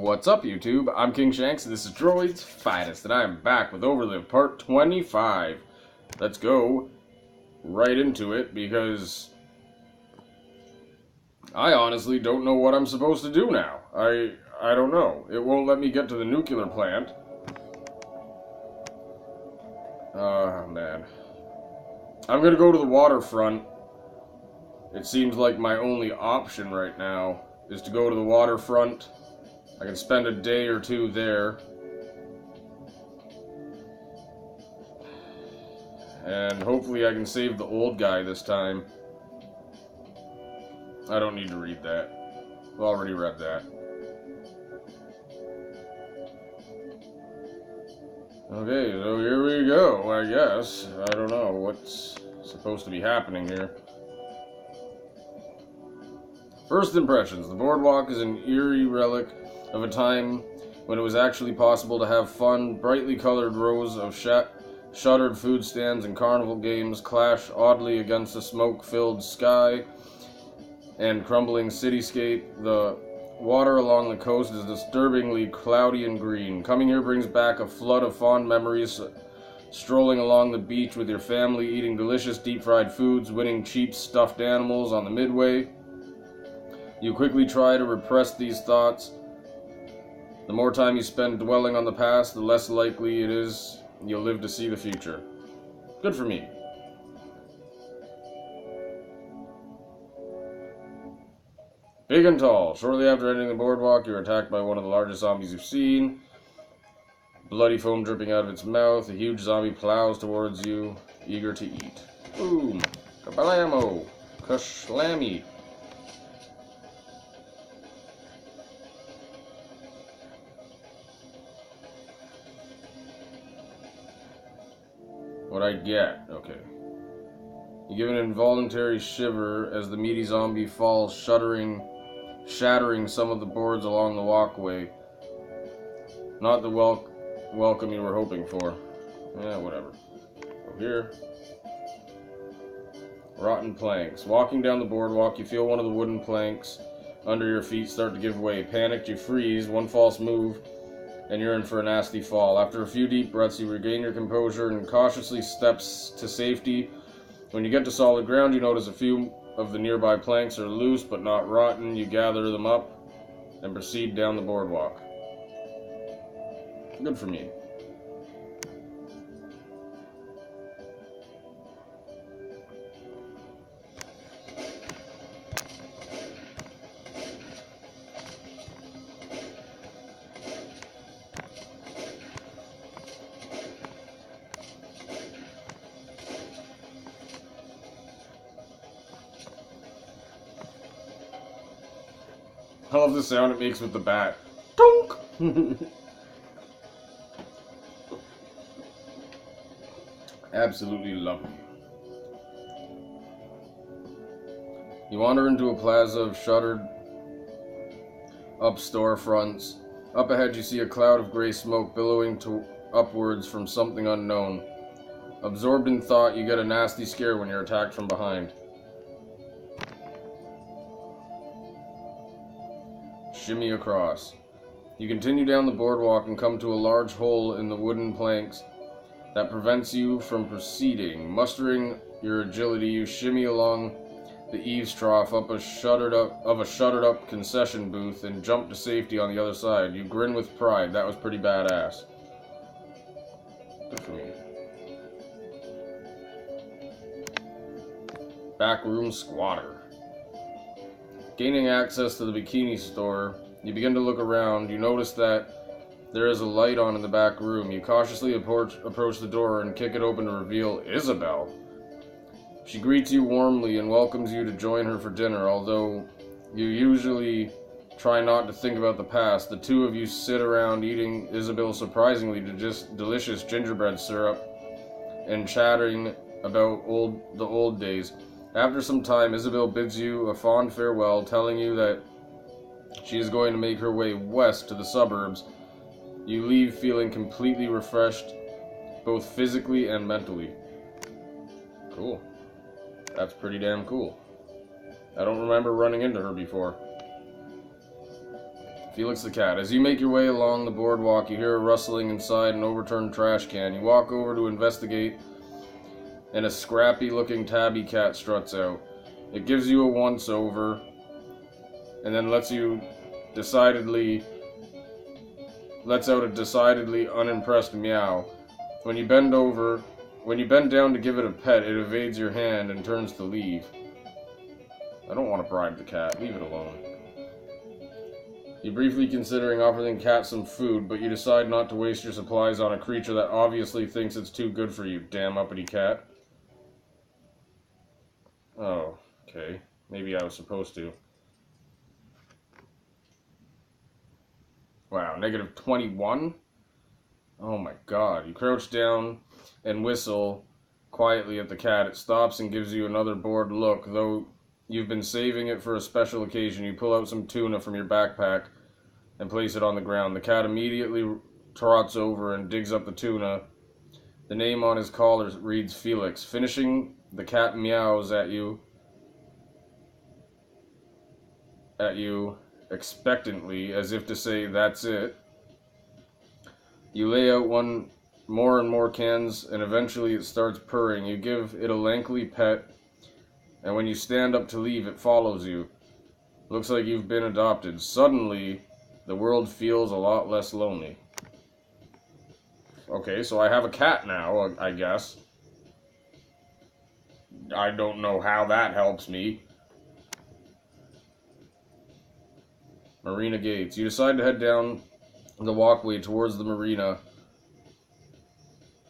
What's up, YouTube? I'm King Shanks, and this is Droid's Finest, and I am back with Overlive Part 25. Let's go right into it, because I honestly don't know what I'm supposed to do now. I don't know. It won't let me get to the nuclear plant. Oh, man. I'm gonna go to the waterfront. It seems like my only option right now is to go to the waterfront. I can spend a day or two there. And hopefully I can save the old guy this time. I don't need to read that. I've already read that. Okay, so here we go, I guess. I don't know what's supposed to be happening here. First impressions. The boardwalk is an eerie relic of a time when it was actually possible to have fun. Brightly colored rows of shuttered food stands and carnival games clash oddly against the smoke-filled sky and crumbling cityscape. The water along the coast is disturbingly cloudy and green. Coming here brings back a flood of fond memories. Strolling along the beach with your family, eating delicious deep-fried foods, winning cheap stuffed animals on the midway. You quickly try to repress these thoughts. The more time you spend dwelling on the past, the less likely it is you'll live to see the future. Good for me. Big and tall. Shortly after entering the boardwalk, you're attacked by one of the largest zombies you've seen. Bloody foam dripping out of its mouth. A huge zombie plows towards you, eager to eat. Boom. Kabalamo. Kashlammy. What I get? Okay. You give an involuntary shiver as the meaty zombie falls, shattering some of the boards along the walkway. Not the welcome you were hoping for. Yeah, whatever. Go here. Rotten planks. Walking down the boardwalk, you feel one of the wooden planks under your feet start to give way. Panicked, you freeze. One false move, and you're in for a nasty fall. After a few deep breaths, you regain your composure and cautiously steps to safety. When you get to solid ground, you notice a few of the nearby planks are loose but not rotten. You gather them up and proceed down the boardwalk. Good for me. I love the sound it makes with the bat. Donk! Absolutely lovely. You wander into a plaza of shuttered up storefronts. Up ahead you see a cloud of gray smoke billowing upwards from something unknown. Absorbed in thought, you get a nasty scare when you're attacked from behind. Shimmy across. You continue down the boardwalk and come to a large hole in the wooden planks that prevents you from proceeding. Mustering your agility, you shimmy along the eaves trough of a shuttered up concession booth and jump to safety on the other side. You grin with pride. That was pretty badass. Good for me. Backroom squatter. Gaining access to the bikini store, you begin to look around. You notice that there is a light on in the back room. You cautiously approach the door and kick it open to reveal Isabel. She greets you warmly and welcomes you to join her for dinner. Although you usually try not to think about the past, the two of you sit around eating Isabel's surprisingly delicious gingerbread syrup and chatting about the old days. After some time, Isabel bids you a fond farewell, telling you that she is going to make her way west to the suburbs. You leave feeling completely refreshed, both physically and mentally. Cool. That's pretty damn cool. I don't remember running into her before. Felix the cat. As you make your way along the boardwalk, you hear a rustling inside an overturned trash can. You walk over to investigate, and a scrappy-looking tabby cat struts out. It gives you a once-over, and then lets out a decidedly unimpressed meow. When you bend down to give it a pet, it evades your hand and turns to leave. I don't want to bribe the cat. Leave it alone. You're briefly considering offering the cat some food, but you decide not to waste your supplies on a creature that obviously thinks it's too good for you, damn uppity cat. Oh, okay. Maybe I was supposed to. Wow, negative 21? Oh my god. You crouch down and whistle quietly at the cat. It stops and gives you another bored look, though you've been saving it for a special occasion. You pull out some tuna from your backpack and place it on the ground. The cat immediately trots over and digs up the tuna. The name on his collar reads Felix. Finishing, the cat meows at you expectantly, as if to say, that's it. You lay out more and more cans, and eventually it starts purring. You give it a lengthy pet, and when you stand up to leave, it follows you. Looks like you've been adopted. Suddenly, the world feels a lot less lonely. Okay, so I have a cat now, I guess. I don't know how that helps me. Marina gates. You decide to head down the walkway towards the marina.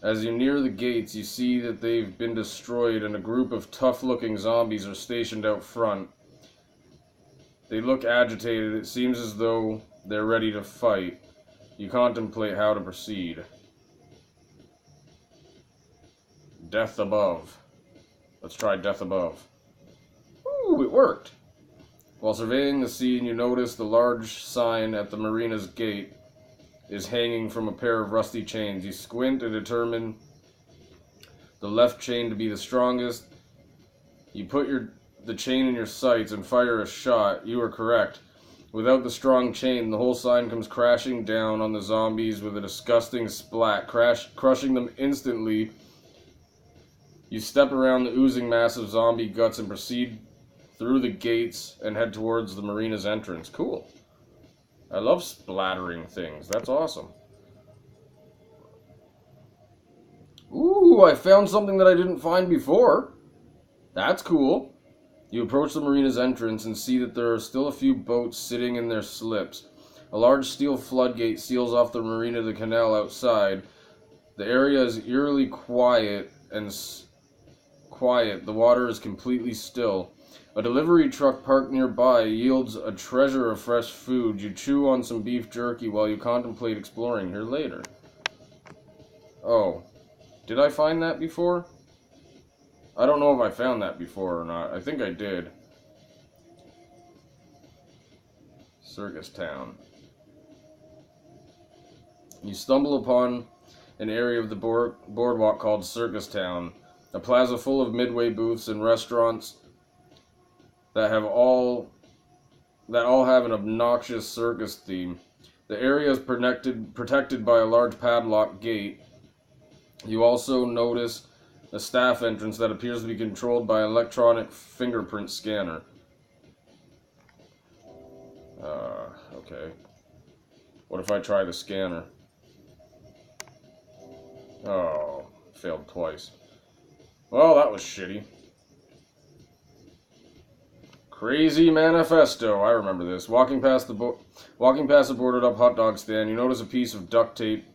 As you near the gates, you see that they've been destroyed and a group of tough-looking zombies are stationed out front. They look agitated. It seems as though they're ready to fight. You contemplate how to proceed. Death above. Let's try death above. Ooh, it worked! While surveying the scene, you notice the large sign at the marina's gate is hanging from a pair of rusty chains. You squint and determine the left chain to be the strongest. You put the chain in your sights and fire a shot. You are correct. Without the strong chain, the whole sign comes crashing down on the zombies with a disgusting splat, crushing them instantly. You step around the oozing mass of zombie guts and proceed through the gates and head towards the marina's entrance. Cool. I love splattering things. That's awesome. Ooh, I found something that I didn't find before. That's cool. You approach the marina's entrance and see that there are still a few boats sitting in their slips. A large steel floodgate seals off the marina to the canal outside. The area is eerily quiet. The water is completely still. A delivery truck parked nearby yields a treasure of fresh food. You chew on some beef jerky while you contemplate exploring here later. Oh. Did I find that before? I don't know if I found that before or not. I think I did. Circus Town. You stumble upon an area of the boardwalk called Circus Town. A plaza full of midway booths and restaurants that all have an obnoxious circus theme. The area is protected by a large padlock gate. You also notice a staff entrance that appears to be controlled by an electronic fingerprint scanner. Okay. What if I try the scanner? Oh, failed twice. Well, that was shitty. Crazy manifesto. I remember this. Walking past a boarded up hot dog stand, you notice a piece of paper duct taped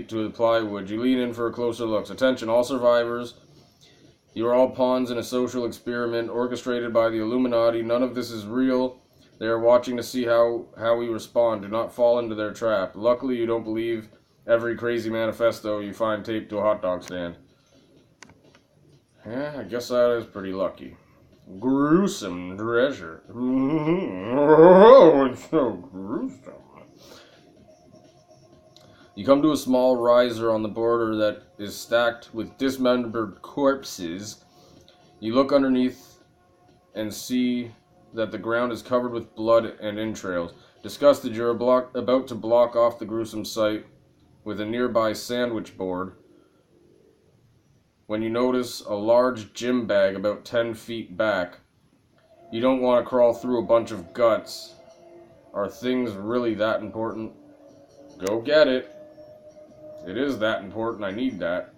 to the plywood. You lean in for a closer look. Attention, all survivors. You are all pawns in a social experiment orchestrated by the Illuminati. None of this is real. They are watching to see how we respond. Do not fall into their trap. Luckily, you don't believe every crazy manifesto you find taped to a hot dog stand. Yeah, I guess that is pretty lucky. Gruesome treasure. Oh, it's so gruesome. You come to a small riser on the border that is stacked with dismembered corpses. You look underneath and see that the ground is covered with blood and entrails. Disgusted, you're about to block off the gruesome sight with a nearby sandwich board when you notice a large gym bag about 10 feet back. You don't want to crawl through a bunch of guts. Are things really that important? Go get it. It is that important. I need that.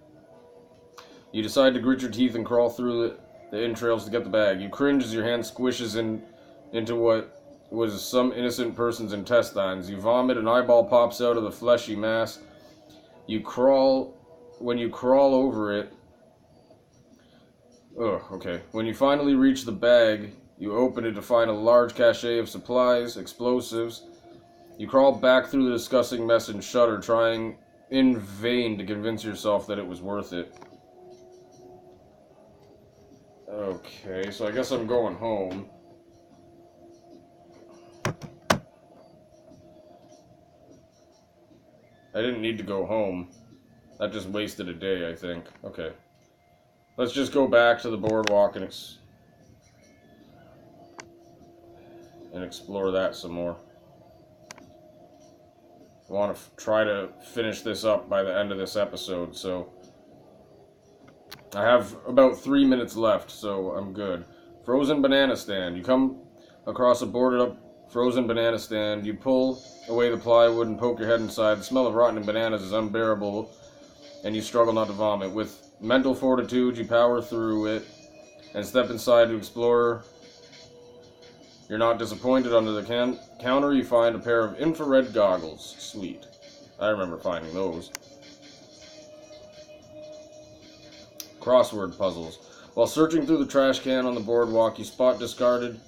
You decide to grit your teeth and crawl through the entrails to get the bag. You cringe as your hand squishes into what was some innocent person's intestines. You vomit, an eyeball pops out of the fleshy mass. When you crawl over it... okay. When you finally reach the bag, you open it to find a large cache of supplies, explosives. You crawl back through the disgusting mess and shudder, trying in vain to convince yourself that it was worth it. Okay, so I guess I'm going home. I didn't need to go home. That just wasted a day, I think. Okay. Let's just go back to the boardwalk and explore that some more. I want to try to finish this up by the end of this episode, so... I have about 3 minutes left, so I'm good. Frozen banana stand. You come across a boarded up frozen banana stand. You pull away the plywood and poke your head inside. The smell of rotten bananas is unbearable, and you struggle not to vomit. With mental fortitude, you power through it and step inside to explore. You're not disappointed. Under the counter, you find a pair of infrared goggles. Sweet. I remember finding those. Crossword puzzles. While searching through the trash can on the boardwalk, you spot discarded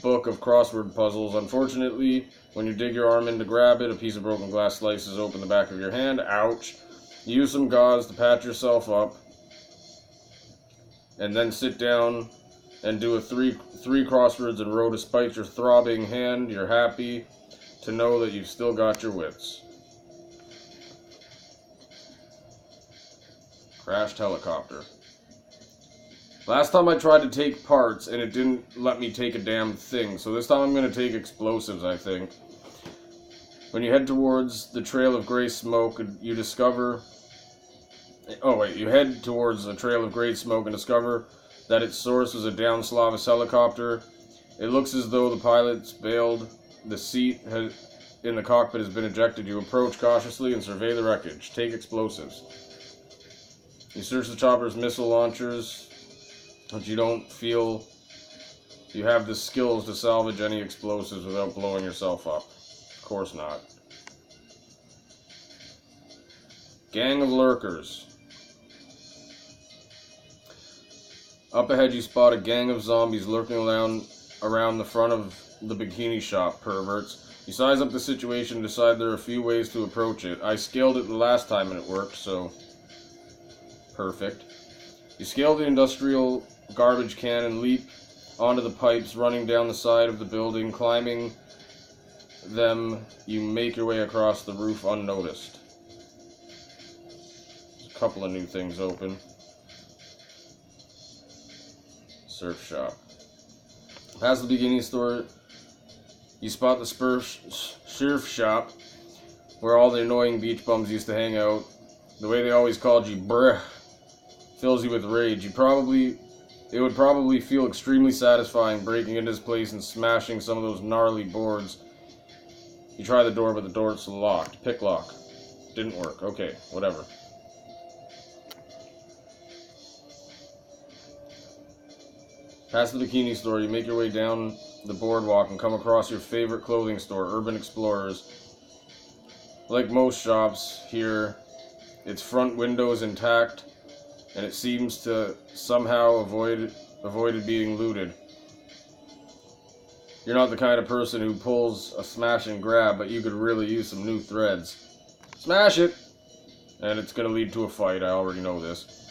book of crossword puzzles. Unfortunately, when you dig your arm in to grab it, a piece of broken glass slices open the back of your hand. Ouch. You use some gauze to patch yourself up, and then sit down and do a three crosswords in a row. Despite your throbbing hand, you're happy to know that you've still got your wits. Crashed helicopter. Last time I tried to take parts and it didn't let me take a damn thing, so this time I'm going to take explosives, I think. When you head towards the trail of gray smoke, you discover... you head towards a trail of gray smoke and discover that its source was a down Slavis helicopter. It looks as though the pilot's bailed. The seat in the cockpit has been ejected. You approach cautiously and survey the wreckage. Take explosives. You search the chopper's missile launchers, but you don't feel you have the skills to salvage any explosives without blowing yourself up. Of course not. Gang of lurkers. Up ahead you spot a gang of zombies lurking around the front of the bikini shop, perverts. You size up the situation and decide there are a few ways to approach it. I scaled it the last time and it worked, so... perfect. You scale the industrial garbage can and leap onto the pipes running down the side of the building. Climbing them, you make your way across the roof unnoticed. There's a couple of new things open. Surf shop. Past the beginning store, you spot the surf shop where all the annoying beach bums used to hang out. The way they always called you bruh fills you with rage. It would probably feel extremely satisfying breaking into this place and smashing some of those gnarly boards. You try the door, but the door's locked. Pick lock. Didn't work. Okay, whatever. Past the bikini store, you make your way down the boardwalk and come across your favorite clothing store, Urban Explorers. Like most shops here, its front window is intact, and it seems to somehow avoided being looted. You're not the kind of person who pulls a smash and grab, but you could really use some new threads. Smash it! And it's going to lead to a fight, I already know this.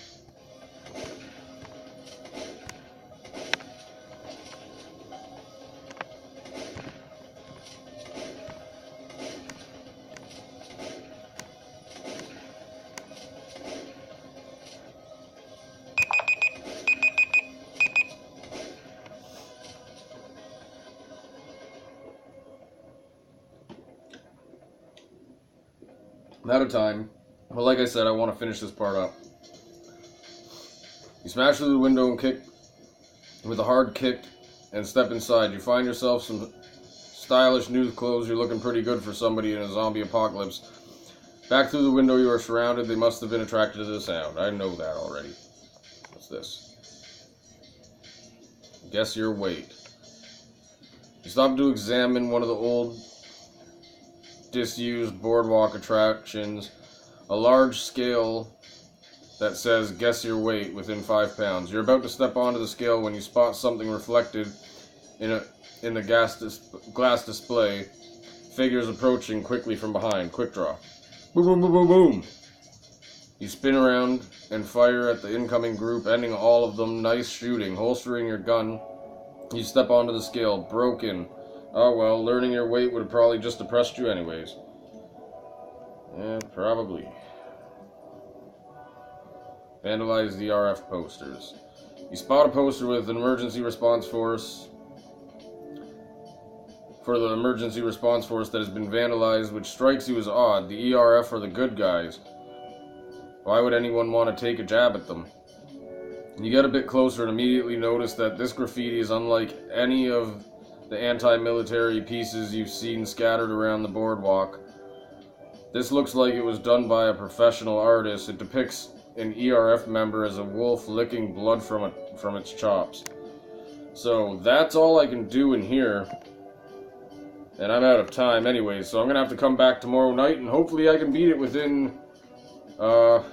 I'm out of time. Well, like I said, I want to finish this part up. You smash through the window and kick with a hard kick and step inside. You find yourself some stylish new clothes. You're looking pretty good for somebody in a zombie apocalypse. Back through the window, you are surrounded. They must have been attracted to the sound. I know that already. What's this? Guess your weight. You stop to examine one of the old, disused boardwalk attractions. A large scale that says, guess your weight within 5 pounds. You're about to step onto the scale when you spot something reflected in the glass display. Figures approaching quickly from behind. Quick draw. Boom, boom, boom, boom, boom. You spin around and fire at the incoming group, ending all of them. Nice shooting. Holstering your gun, you step onto the scale. Broken. Oh well, learning your weight would have probably just depressed you anyways. Yeah, probably. Vandalize the RF posters. You spot a poster with an emergency response force. For the emergency response force that has been vandalized, which strikes you as odd. The ERF are the good guys. Why would anyone want to take a jab at them? You get a bit closer and immediately notice that this graffiti is unlike any of the anti-military pieces you've seen scattered around the boardwalk. This looks like it was done by a professional artist. It depicts an ERF member as a wolf licking blood from its chops. So that's all I can do in here. And I'm out of time anyway, so I'm going to have to come back tomorrow night, and hopefully I can beat it within, how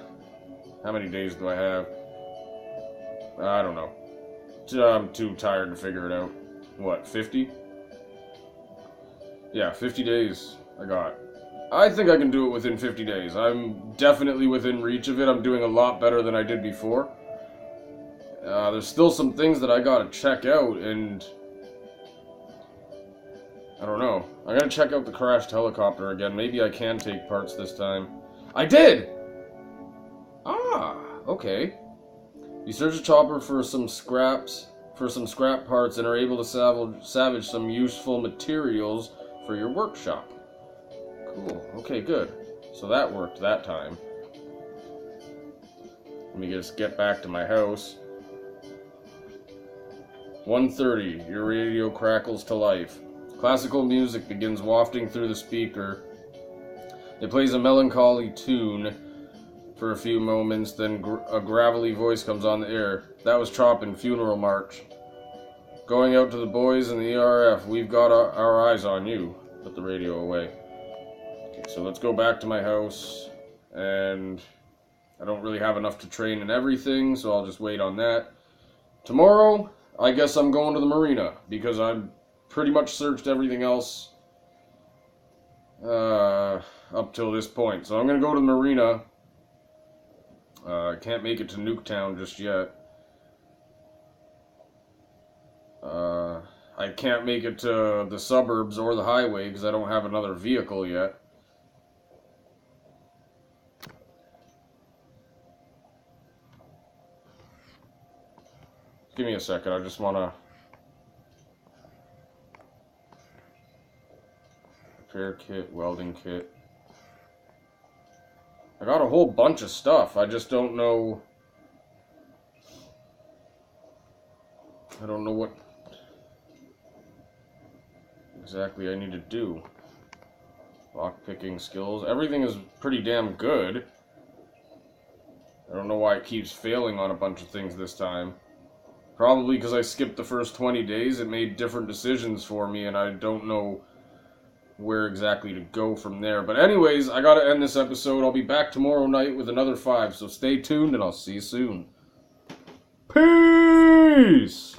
many days do I have? I don't know. I'm too tired to figure it out. What, 50? Yeah, 50 days I got. I think I can do it within 50 days. I'm definitely within reach of it. I'm doing a lot better than I did before. There's still some things that I gotta check out, and I don't know. I'm gonna check out the crashed helicopter again. Maybe I can take parts this time. I did! Ah, okay. You search a chopper for some scrap parts and are able to salvage some useful materials for your workshop. Cool. Okay, good. So that worked that time. Let me just get back to my house. 1:30. Your radio crackles to life. Classical music begins wafting through the speaker. It plays a melancholy tune for a few moments, then a gravelly voice comes on the air. That was Chopin, Funeral March. Going out to the boys in the ERF, we've got our eyes on you. Put the radio away. Okay, so let's go back to my house, and I don't really have enough to train and everything, so I'll just wait on that. Tomorrow, I guess I'm going to the marina, because I'm pretty much searched everything else up till this point. So I'm going to go to the marina. I can't make it to Nuketown just yet. I can't make it to the suburbs or the highway because I don't have another vehicle yet. Give me a second, I just want to repair kit, welding kit. I got a whole bunch of stuff. I just don't know. I don't know what exactly I need to do. Lockpicking skills. Everything is pretty damn good. I don't know why it keeps failing on a bunch of things this time. Probably because I skipped the first 20 days. It made different decisions for me, and I don't know where exactly to go from there. But anyways, I gotta end this episode. I'll be back tomorrow night with another 5, so stay tuned and I'll see you soon. Peace!